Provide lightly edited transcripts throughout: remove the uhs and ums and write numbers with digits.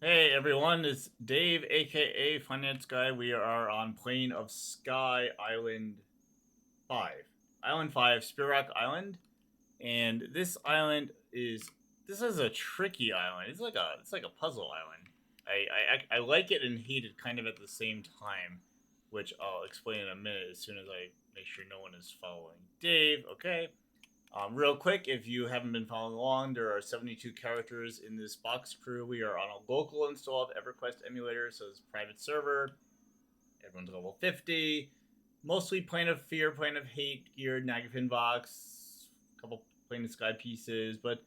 Hey everyone, it's Dave, aka Finance Guy. We are on Plane of Sky Island 5. Island 5, Spiroc Island. And this is a tricky island. It's like a puzzle island. I like it and hate it kind of at the same time, which I'll explain in a minute as soon as I make sure no one is following Dave, okay? Real quick, if you haven't been following along, there are 72 characters in this box crew. We are on a local install of EverQuest Emulator, so it's a private server. Everyone's level 50. Mostly Plane of Fear, Plane of Hate geared, Nagafen Vox, a couple Plane of Sky pieces, but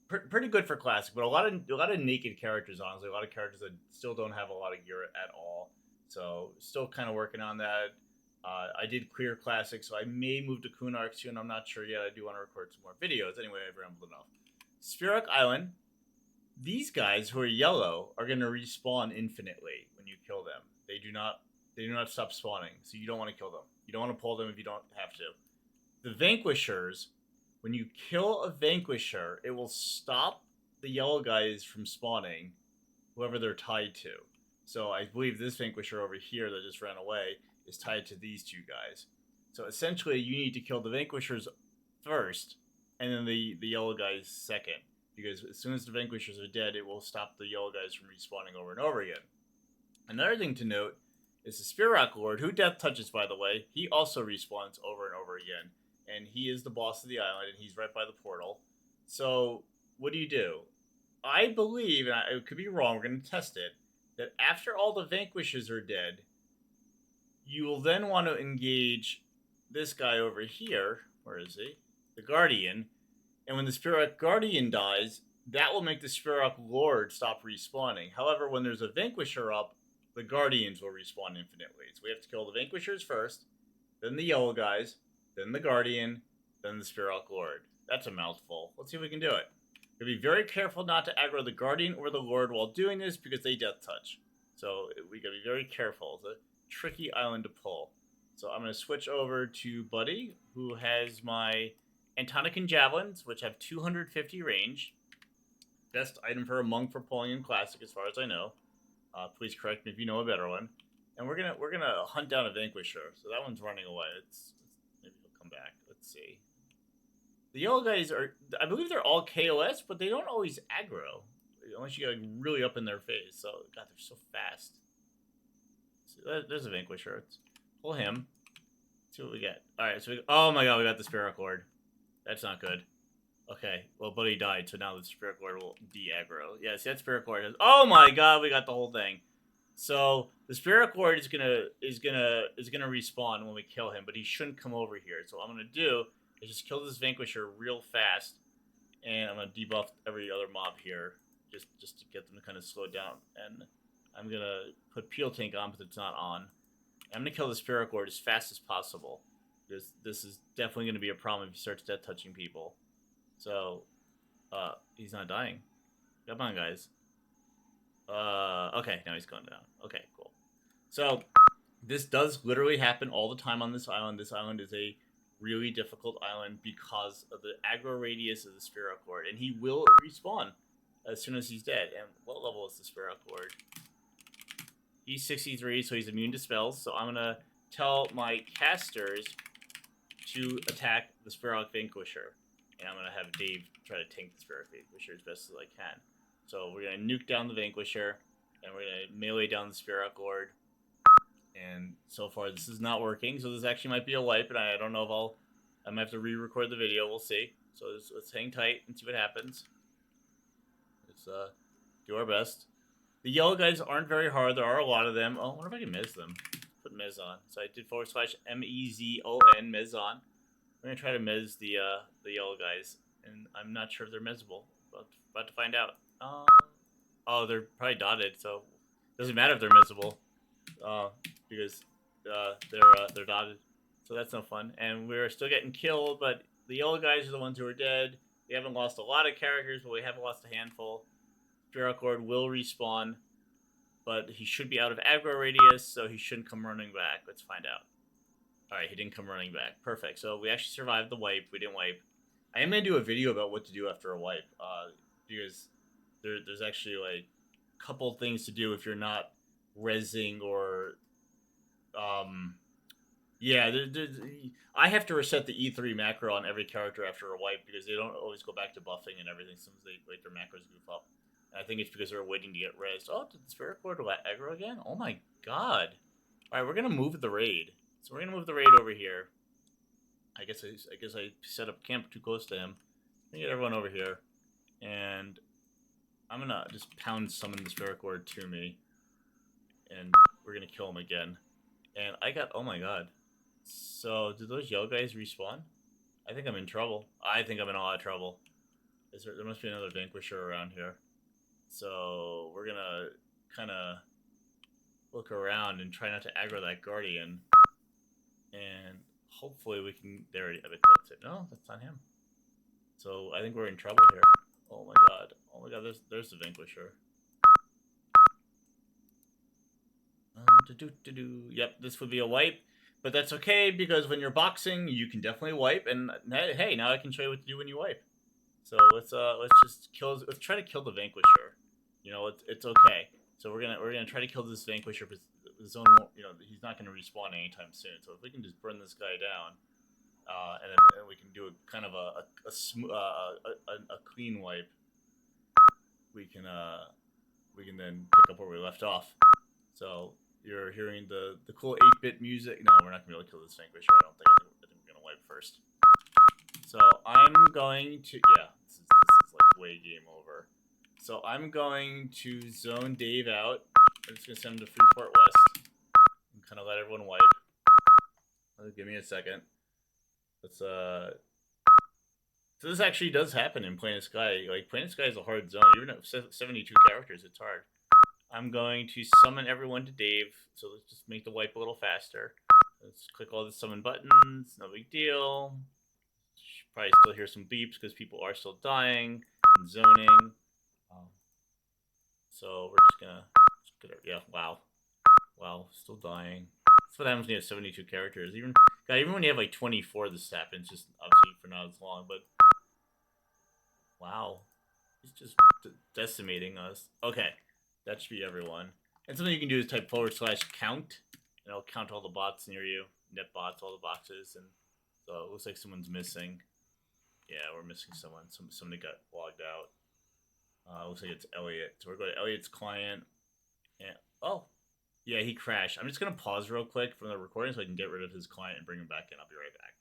pretty good for Classic. But a lot of naked characters, honestly. A lot of characters that still don't have a lot of gear at all. So still kind of working on that. I did clear Classic, so I may move to Kunark soon. I'm not sure yet. I do want to record some more videos. Anyway, I've rambled enough. Spiroc Island. These guys who are yellow are going to respawn infinitely when you kill them. They do not stop spawning, so you don't want to kill them. You don't want to pull them if you don't have to. The Vanquishers, when you kill a Vanquisher, it will stop the yellow guys from spawning, whoever they're tied to. So I believe this Vanquisher over here that just ran away is tied to these two guys. So essentially, you need to kill the Vanquishers first, and then the yellow guys second. Because as soon as the Vanquishers are dead, it will stop the yellow guys from respawning over and over again. Another thing to note is the Spiroc Lord, who death touches, by the way, he also respawns over and over again. And he is the boss of the island, and he's right by the portal. So, what do? I believe, and I could be wrong, we're going to test it, that after all the Vanquishers are dead, you will then want to engage this guy over here. Where is he? The Guardian. And when the Spiroc Guardian dies, that will make the Spiroc Lord stop respawning. However, when there's a Vanquisher up, the Guardians will respawn infinitely. So we have to kill the Vanquishers first, then the yellow guys, then the Guardian, then the Spiroc Lord. That's a mouthful. Let's see if we can do it. We'll be very careful not to aggro the Guardian or the Lord while doing this because they death touch. So we gotta be very careful. It's a tricky island to pull. So I'm gonna switch over to Buddy, who has my Antonican Javelins, which have 250 range. Best item for a monk for pulling in Classic, as far as I know. Please correct me if you know a better one. And we're gonna hunt down a Vanquisher. So that one's running away. Maybe he'll come back. Let's see. The yellow guys are, I believe they're all KOS, but they don't always aggro, unless you get like really up in their face. So God, they're so fast. So there's a Vanquisher. Let's pull him. See what we get. All right. So oh my God, we got the Spiroc Lord. That's not good. Okay, well, Buddy died, so now the Spiroc Lord will de-aggro. Yeah, see, that Spiroc Lord has... Oh my God, we got the whole thing. So the Spiroc Lord is gonna respawn when we kill him, but he shouldn't come over here. So what I'm gonna do is just kill this Vanquisher real fast, and I'm gonna debuff every other mob here, just to get them to kind of slow down. And I'm gonna put Peel Tank on, but it's not on. I'm gonna kill the Spiroc Lord as fast as possible. This is definitely going to be a problem if he starts death touching people. So, he's not dying. Come on, guys. Okay, now he's going down. Okay, cool. So, this does literally happen all the time on this island. This island is a really difficult island because of the aggro radius of the Spiroc Lord. And he will respawn as soon as he's dead. And what level is the Spiroc Lord? He's 63, so he's immune to spells. So I'm going to tell my casters to attack the Spiroc Vanquisher. And I'm going to have Dave try to tank the Spiroc Vanquisher as best as I can. So we're going to nuke down the Vanquisher, and we're going to melee down the Spiroc Lord. And so far this is not working, so this actually might be a wipe, and I don't know if I might have to re-record the video, we'll see. So let's hang tight and see what happens. Let's do our best. The yellow guys aren't very hard, there are a lot of them. Oh, I wonder if I can miz them. Put Miz on. So I did /MEZON, Miz on. We're gonna try to Miz the yellow guys, and I'm not sure if they're Mizable, but about to find out. Oh, they're probably dotted, so it doesn't matter if they're Mizable, because they're dotted. So that's no fun. And we're still getting killed, but the yellow guys are the ones who are dead. We haven't lost a lot of characters, but we have lost a handful. Spiroc Lord will respawn. But he should be out of aggro radius, so he shouldn't come running back. Let's find out. Alright, he didn't come running back. Perfect. So we actually survived the wipe. We didn't wipe. I am going to do a video about what to do after a wipe. Because there's actually, like, couple things to do if you're not rezzing or yeah, I have to reset the E3 macro on every character after a wipe because they don't always go back to buffing and everything. Sometimes they like their macros goof up. And I think it's because they're waiting to get rezzed. Oh, did the Spiroc Lord aggro again? Oh my god! All right, we're gonna move the raid. So we're gonna move the raid over here. I guess I set up camp too close to him. Let me get everyone over here, and I'm gonna just pound summon the Spiroc Lord to me, and we're gonna kill him again. And I got, oh my god. So, do those yellow guys respawn? I think I'm in trouble. I think I'm in a lot of trouble. There must be another Vanquisher around here. So, we're gonna kind of look around and try not to aggro that Guardian. And hopefully we can... There, that's it. No, that's not him. So, I think we're in trouble here. Oh my god. Oh my god, there's the Vanquisher. Yep, this would be a wipe. But that's okay, because when you're boxing, you can definitely wipe, and hey, now I can show you what to do when you wipe. So let's try to kill the Vanquisher. You know, it's okay. So we're gonna try to kill this Vanquisher, but the zone won't, you know, he's not gonna respawn anytime soon. So if we can just burn this guy down, and then we can do a kind of a clean wipe, we can then pick up where we left off. So you're hearing the cool 8-bit music. No, we're not gonna be able to kill this Vanquisher. I think we're gonna wipe first. So I'm going to, yeah, this is like way game over. So I'm going to zone Dave out. I'm just gonna send him to Freeport West and kind of let everyone wipe. Give me a second. Let's So this actually does happen in Planet Sky. Like, Planet Sky is a hard zone. Even at 72 characters, it's hard. I'm going to summon everyone to Dave, so let's just make the wipe a little faster. Let's click all the summon buttons, no big deal. Should probably still hear some beeps because people are still dying and zoning. So we're just gonna, yeah, wow, still dying. That's what happens when you have 72 characters. Even when you have like 24, this happens. Just obviously for not as long, but wow, he's just decimating us. Okay. That should be everyone. And something you can do is type /count, and it'll count all the bots near you. Net bots, all the boxes, and so it looks like someone's missing. Yeah, we're missing someone. Somebody got logged out. Looks like it's Elliot. So we're going to Elliot's client. And oh, yeah, he crashed. I'm just gonna pause real quick from the recording so I can get rid of his client and bring him back in. I'll be right back.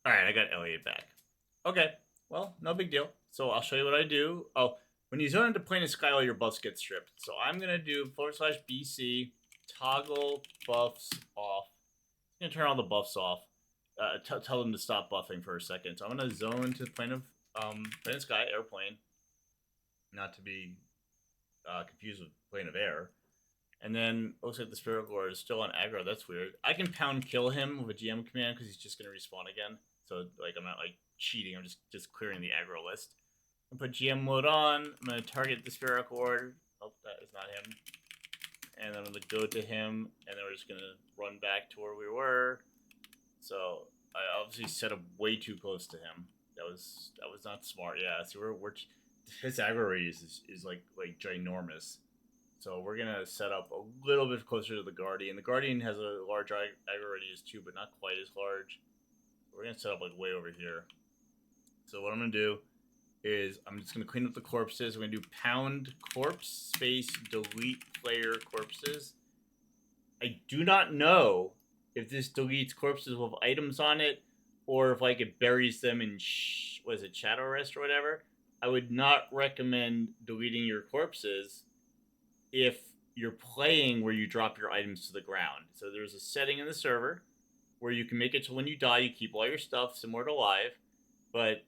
All right, I got Elliot back. Okay, well, no big deal. So I'll show you what I do. Oh. When you zone into Planet Sky, all your buffs get stripped. So I'm going to do /BC, toggle buffs off. I'm going to turn all the buffs off. Tell them to stop buffing for a second. So I'm going to zone to the Planet Sky, airplane. Not to be confused with Plane of Air. And then looks like the Spiroc Lord is still on aggro. That's weird. I can pound kill him with a GM command because he's just going to respawn again. So like I'm not like cheating. I'm just clearing the aggro list. Put GM mode on. I'm going to target the Spiroc Lord. Oh, that is not him. And then I'm going to go to him, and then we're just going to run back to where we were. So I obviously set up way too close to him. That was not smart. Yeah, so his aggro radius is like ginormous. So we're going to set up a little bit closer to the Guardian. The Guardian has a large aggro radius too, but not quite as large. We're going to set up like way over here. So what I'm going to do is I'm just going to clean up the corpses. We're going to do pound corpse space delete player corpses. I do not know if this deletes corpses with items on it or if like it buries them in shadow rest or whatever. I would not recommend deleting your corpses if you're playing where you drop your items to the ground. So there's a setting in the server where you can make it so when you die you keep all your stuff similar to live, but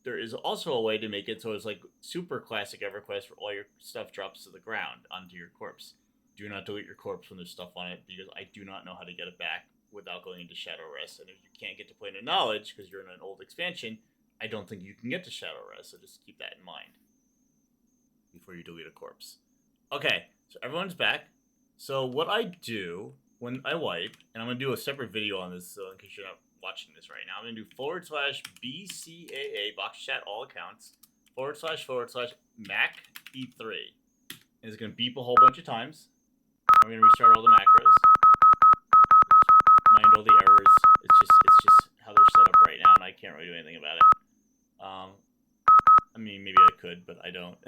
there is also a way to make it so it's like super classic EverQuest where all your stuff drops to the ground onto your corpse. Do not delete your corpse when there's stuff on it because I do not know how to get it back without going into Shadow Rest. And if you can't get to Plane of Knowledge because you're in an old expansion, I don't think you can get to Shadow Rest. So just keep that in mind before you delete a corpse. Okay, so everyone's back. So what I do when I wipe, and I'm going to do a separate video on this so in case you're not watching this right now, I'm going to do /BCAA, box chat all accounts, //Mac E3. And it's gonna beep a whole bunch of times. I'm gonna restart all the macros. Just mind all the errors. It's just how they're set up right now, and I can't really do anything about it. I mean, maybe I could, but I don't.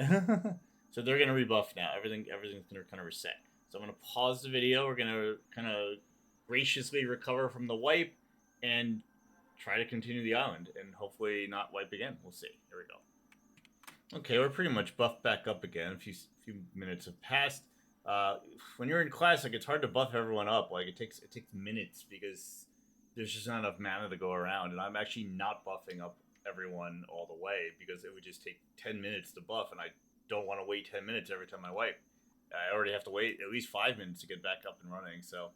So they're gonna rebuff now. Everything's gonna kind of reset. So I'm gonna pause the video. We're gonna kind of graciously recover from the wipe and try to continue the island and hopefully not wipe again. We'll see. Here we go. Okay, we're pretty much buffed back up again. A few minutes have passed. When you're in Classic, it's hard to buff everyone up. Like it takes minutes because there's just not enough mana to go around, and I'm actually not buffing up everyone all the way because it would just take 10 minutes to buff, and I don't want to wait 10 minutes every time I wipe. I already have to wait at least 5 minutes to get back up and running. So,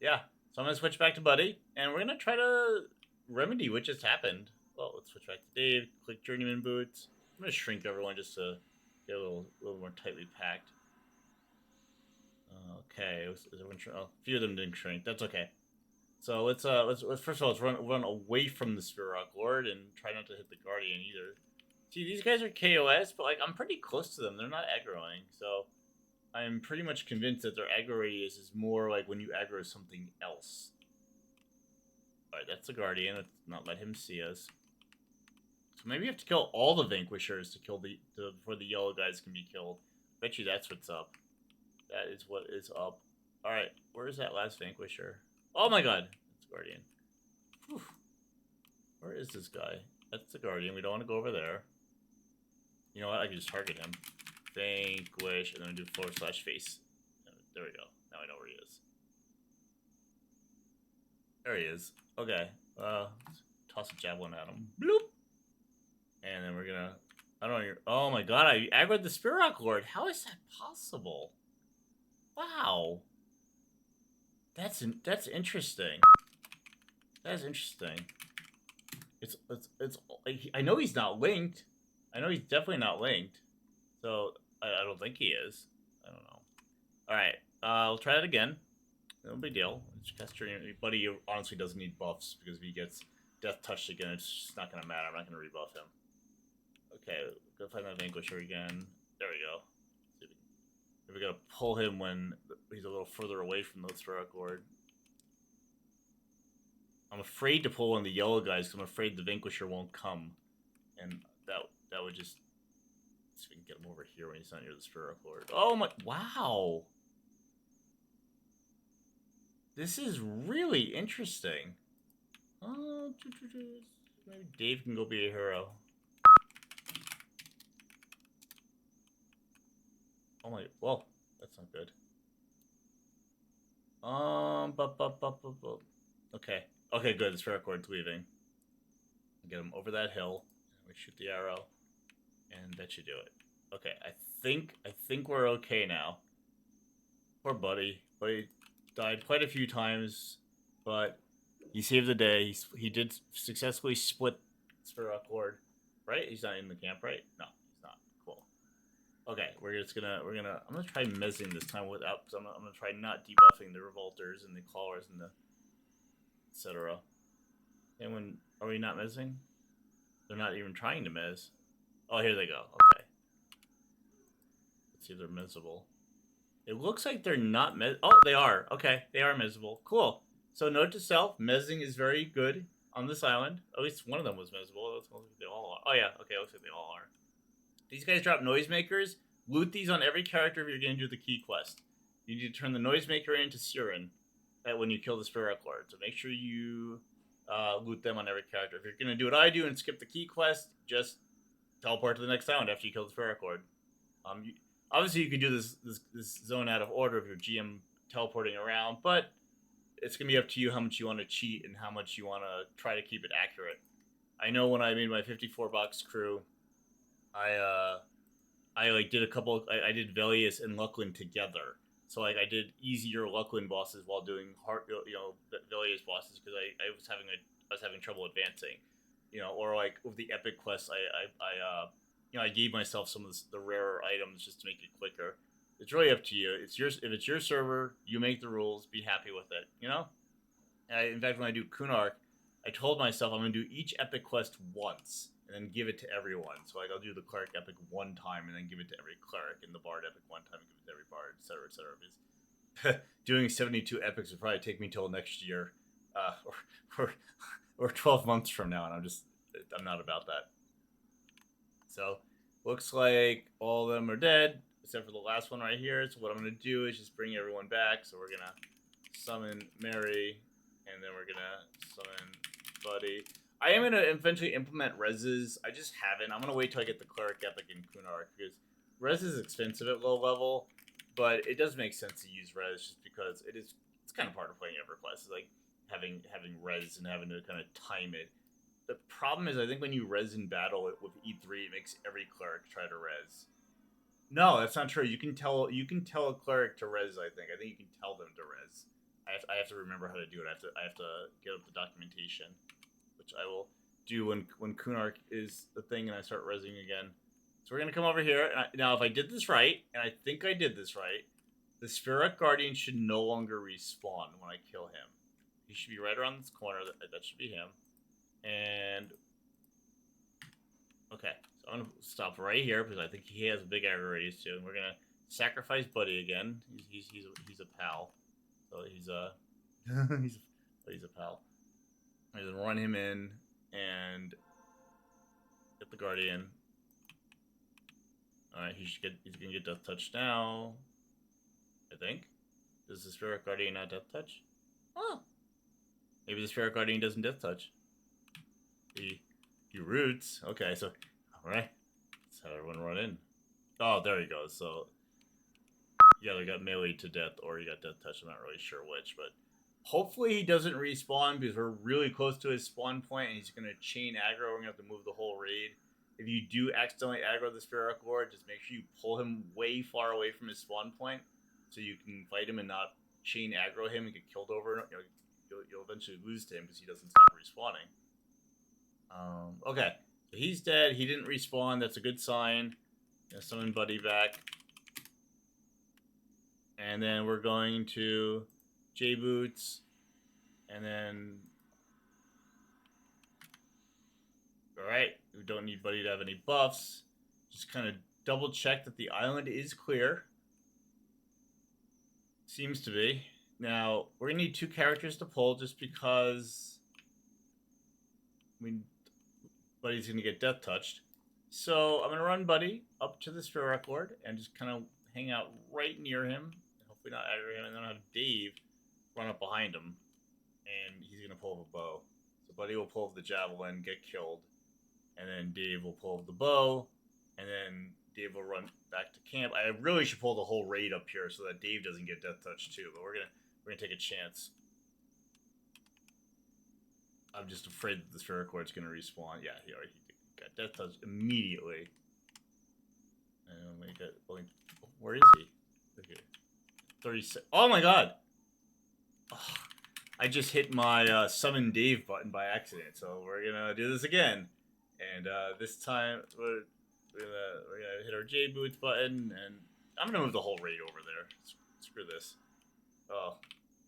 yeah. So I'm gonna switch back to Buddy, and we're gonna try to remedy what just happened. Well, let's switch back to Dave. Click Journeyman Boots. I'm gonna shrink everyone just to get a little more tightly packed. Okay, is everyone a few of them didn't shrink. That's okay. So let's first of all let's run away from the Spiroc Lord and try not to hit the Guardian either. See, these guys are KOS, but like I'm pretty close to them. They're not aggroing, so I'm pretty much convinced that their aggro radius is more like when you aggro something else. Alright, that's the Guardian. Let's not let him see us. So maybe you have to kill all the Vanquishers to kill before the yellow guys can be killed. Bet you that's what's up. That is what is up. Alright, where's that last Vanquisher? Oh my god! That's Guardian. Whew. Where is this guy? That's the Guardian. We don't want to go over there. You know what? I can just target him. Vanquish, and then do /face. There we go. Now I know where he is. There he is. Okay. Toss a javelin at him. Bloop! And then we're gonna... I don't know. Oh my god, I aggroed the Spiroc Lord. How is that possible? Wow. That's interesting. That is interesting. It's I know he's not linked. I know he's definitely not linked. So I don't think he is. I don't know. All right. We'll try it again. No big deal. Buddy honestly doesn't need buffs because if he gets death touched again, it's just not gonna matter. I'm not gonna rebuff him. Okay, go find that Vanquisher again. There we go. If we gotta pull him when he's a little further away from the Spiroc Lord. I'm afraid to pull one of the yellow guys because I'm afraid the Vanquisher won't come. And that would just... Let's see if we can get him over here when he's not near the Spiroc Lord. Oh my... Wow! This is really interesting. Maybe Dave can go be a hero. Oh my... Whoa. That's not good. Okay. Okay, good. The Spiroc Lord's leaving. Get him over that hill. We shoot the arrow. And that should do it. Okay, I think we're okay now. Poor Buddy. Buddy died quite a few times, but he saved the day. He did successfully split Spiroc Lord. Right? He's not in the camp, right? No, he's not. Cool. Okay, I'm gonna try mezzing this time without, because I'm gonna try not debuffing the Revolters and the Clawers and the etc. And are we not mezzing? They're not even trying to mezz. Oh, here they go. Okay. Let's see if they're mezzable. It looks like they're not mezz. Oh, they are. Okay, they are mezzable. Cool. So note to self, mezzing is very good on this island. At least one of them was mezzable. Looks like they all are. Oh yeah, okay, looks like they all are. These guys drop noisemakers. Loot these on every character if you're going to do the key quest. You need to turn the noisemaker into Siren when you kill the Spiroc Lord. So make sure you loot them on every character. If you're going to do what I do and skip the key quest, just teleport to the next island after you kill the Spiroc Lord. Obviously, you could do this zone out of order of your GM teleporting around, but it's going to be up to you how much you want to cheat and how much you want to try to keep it accurate. I know when I made my 54-box crew, I like did a couple. I did Velius and Lucklin together. So like I did easier Lucklin bosses while doing hard, Velius bosses because I was having trouble advancing, or like with the epic quests I gave myself some of the rarer items just to make it quicker. It's really up to you. If it's your server, you make the rules. Be happy with it. In fact, when I do Kunark, I told myself I'm going to do each epic quest once. and then give it to everyone. So like I'll do the cleric epic one time and then give it to every cleric, and the bard epic one time and give it to every bard, etc., etc. Because doing 72 epics would probably take me till next year, or 12 months from now, and I'm not about that. So looks like all of them are dead except for the last one right here. So what I'm gonna do is just bring everyone back. So we're gonna summon Mary, and then we're gonna summon Buddy. I am gonna eventually implement reses. I just haven't. I'm gonna wait till I get the cleric epic in Kunark because res is expensive at low level, but it does make sense to use res just because it's kind of part of playing EverQuest. It's like having res and having to kind of time it. The problem is, I think when you res in battle with E3, it makes every cleric try to res. No, that's not true. You can tell a cleric to res. I think you can tell them to res. I have to remember how to do it. I have to get up the documentation, which I will do when Kunark is the thing and I start resing again. So we're gonna come over here. And now, if I did this right, and I think I did this right, the Spiroc Guardian should no longer respawn when I kill him. He should be right around this corner. That should be him. And okay, so I'm gonna stop right here because I think he has a big aggro radius too. And we're gonna sacrifice Buddy again. He's a pal, so he's a he's a pal. I'm gonna run him in and get the Guardian. All right, he's gonna get Death Touch now. I think. Does the Spiroc Guardian not Death Touch? Oh, maybe the Spiroc Guardian doesn't Death Touch. He roots. Okay, so alright. Let's have everyone run in. Oh, there he goes. So you either got melee to death or you got Death Touch. I'm not really sure which, but hopefully he doesn't respawn because we're really close to his spawn point and he's gonna chain aggro. We're gonna have to move the whole raid. If you do accidentally aggro the Spiroc Lord, just make sure you pull him way far away from his spawn point so you can fight him and not chain aggro him and get killed over. You'll eventually lose to him because he doesn't stop respawning. Okay, so he's dead. He didn't respawn. That's a good sign. Gonna summon Buddy back. And then we're going to J-Boots. And then... Alright, we don't need Buddy to have any buffs. Just kind of double check that the island is clear. Seems to be. Now, we're going to need 2 characters to pull just because... Buddy's going to get Death Touched. So I'm going to run Buddy up to the Spiroc Lord and just kind of hang out right near him. And hopefully not aggro him. And then I'll have Dave run up behind him. And he's going to pull the bow. So Buddy will pull the javelin, get killed. And then Dave will pull the bow. And then Dave will run back to camp. I really should pull the whole raid up here so that Dave doesn't get Death Touch too. But we're gonna take a chance. I'm just afraid that the Spiroc Lord's gonna respawn. Yeah, he already got Death Touch immediately. And make it. Where is he? Okay. 36. Oh my god! Oh, I just hit my summon Dave button by accident. So we're gonna do this again. And this time we're gonna hit our J-Boots button, and I'm gonna move the whole raid over there. Screw this. Oh,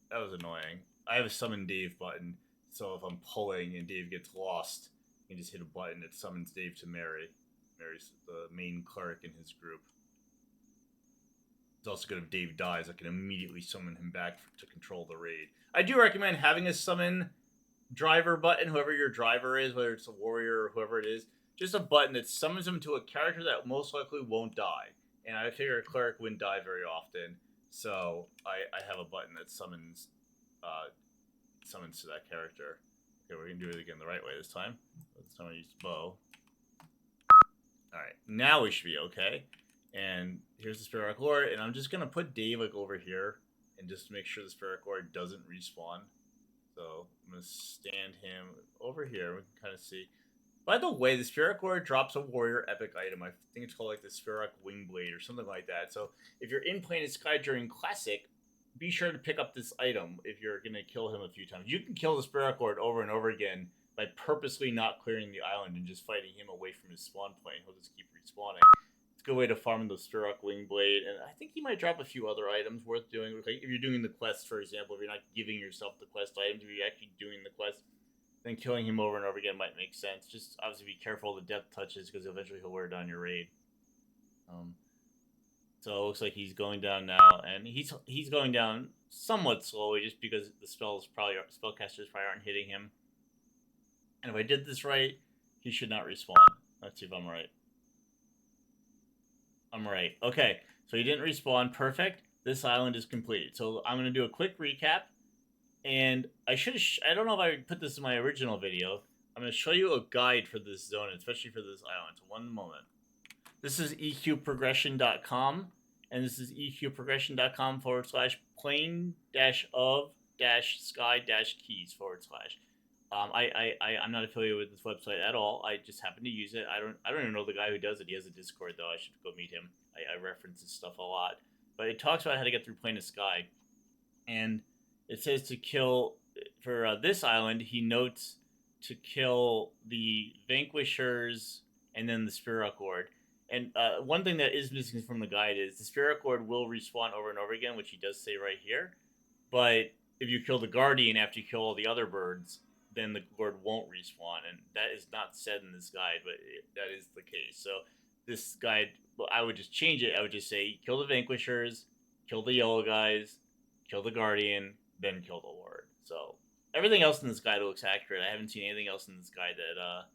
that was annoying. I have a summon Dave button. So if I'm pulling and Dave gets lost, you can just hit a button that summons Dave to Mary. Mary's the main cleric in his group. It's also good if Dave dies, I can immediately summon him back to control the raid. I do recommend having a summon driver button, whoever your driver is, whether it's a warrior or whoever it is. Just a button that summons him to a character that most likely won't die. And I figure a cleric wouldn't die very often, so I have a button that summons to that character. Okay, we're gonna do it again the right way this time. This time I use bow. Alright, now we should be okay. And here's the Spiroc Lord, and I'm just gonna put Dave like over here and just make sure the Spiroc Lord doesn't respawn. So I'm gonna stand him over here. We can kind of see. By the way, the Spiroc Lord drops a warrior epic item. I think it's called like the Spiroc Wingblade or something like that. So if you're in PoSky during Classic, be sure to pick up this item if you're going to kill him a few times. You can kill the Spiroc Lord over and over again by purposely not clearing the island and just fighting him away from his spawn point. He'll just keep respawning. It's a good way to farm the Spiroc Wingblade, and I think he might drop a few other items worth doing. Like if you're doing the quest, for example, if you're not giving yourself the quest items, if you're actually doing the quest, then killing him over and over again might make sense. Just obviously be careful of the death touches because eventually he'll wear down your raid. So it looks like he's going down now, and he's going down somewhat slowly just because the spellcasters probably aren't hitting him. And if I did this right, he should not respawn. Let's see if I'm right. I'm right. Okay, so he didn't respawn. Perfect. This island is complete. So I'm going to do a quick recap. And I don't know if I put this in my original video. I'm going to show you a guide for this zone, especially for this island. So one moment. This is EQProgression.com. And this is EQProgression.com /plane-of-sky-keys / I'm not affiliated with this website at all. I just happen to use it. I don't even know the guy who does it. He has a Discord though. I should go meet him. I reference his stuff a lot. But it talks about how to get through Plane of Sky. And it says to kill for this island, he notes to kill the Vanquishers and then the Spiroc Lord. And one thing that is missing from the guide is the Spiroc Lord will respawn over and over again, which he does say right here. But if you kill the Guardian after you kill all the other birds, then the Lord won't respawn. And that is not said in this guide, but that is the case. So this guide, well, I would just change it. I would just say kill the Vanquishers, kill the yellow guys, kill the Guardian, then kill the Lord. So everything else in this guide looks accurate. I haven't seen anything else in this guide that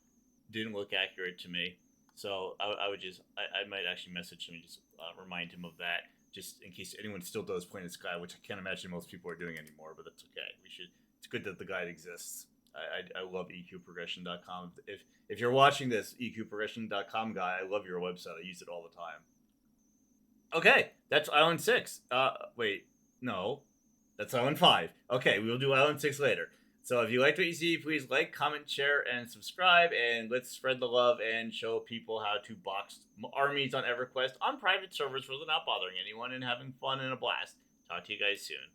didn't look accurate to me. So I would just, I might actually message him and just remind him of that, just in case anyone still does Plane of Sky, which I can't imagine most people are doing anymore, but that's okay. It's good that the guide exists. I love EQProgression.com. If you're watching this EQProgression.com guy, I love your website. I use it all the time. Okay, that's Island 6. Wait, no. That's Island 5. Okay, we will do Island 6 later. So if you liked what you see, please like, comment, share, and subscribe. And let's spread the love and show people how to box armies on EverQuest on private servers where they're not bothering anyone and having fun and a blast. Talk to you guys soon.